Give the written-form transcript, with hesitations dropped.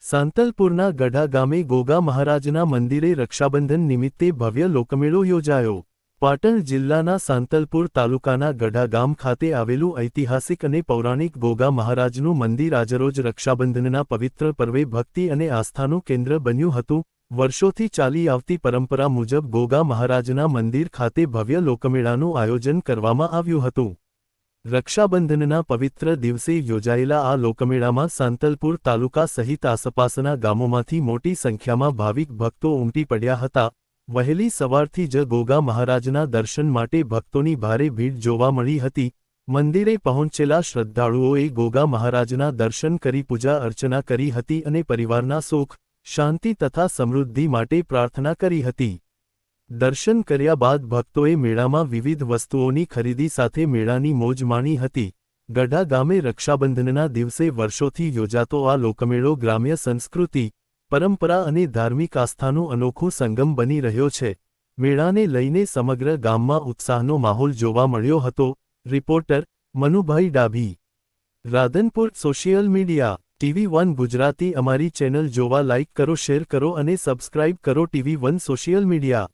સાંતલપુરના ગઢા ગામે ગોગા મહારાજના મંદિરે રક્ષાબંધન નિમિત્તે ભવ્ય લોકમેળો યોજાયો। પાટણ જિલ્લાના સાંતલપુર તાલુકાના ગઢા ગામ ખાતે આવેલું ઐતિહાસિક અને પૌરાણિક ગોગા મહારાજનું મંદિર આજરોજ રક્ષાબંધનના પવિત્ર પર્વે ભક્તિ અને આસ્થાનું કેન્દ્ર બન્યું હતું। વર્ષોથી ચાલી આવતી પરંપરા મુજબ ગોગા મહારાજના મંદિર ખાતે ભવ્ય લોકમેળાનું આયોજન કરવામાં આવ્યું હતું। રક્ષાબંધનના પવિત્ર દિવસે યોજાયેલા આ લોકમેળામાં સાંતલપુર તાલુકા સહિત આસપાસના ગામોમાંથી મોટી સંખ્યામાં ભાવિક ભક્તો ઉમટી પડ્યા હતા। વહેલી સવારથી જ ગોગા મહારાજના દર્શન માટે ભક્તોની ભારે ભીડ જોવા મળી હતી। મંદિરે પહોંચેલા શ્રદ્ધાળુઓએ ગોગા મહારાજના દર્શન કરી પૂજા અર્ચના કરી હતી અને પરિવારના સુખ, શાંતિ તથા સમૃદ્ધિ માટે પ્રાર્થના કરી હતી। દર્શન કર્યા બાદ ભક્તોએ મેળામાં વિવિધ વસ્તુઓની ખરીદી સાથે મેળાની મોજ માણી હતી। ગઢા ગામે રક્ષાબંધનના દિવસે વર્ષોથી યોજાતો આ લોકમેળો ગ્રામ્ય સંસ્કૃતિ, પરંપરા અને ધાર્મિક આસ્થાનું અનોખું સંગમ બની રહ્યો છે। મેળાને લઈને સમગ્ર ગામમાં ઉત્સાહનો માહોલ જોવા મળ્યો હતો। Reporter Manubhai Dabhi, Radhanpur. Social media TV1 Gujarati. અમારી ચેનલ જોવા લાઇક કરો, શેર કરો અને સબસ્ક્રાઇબ કરો। TV1 social media.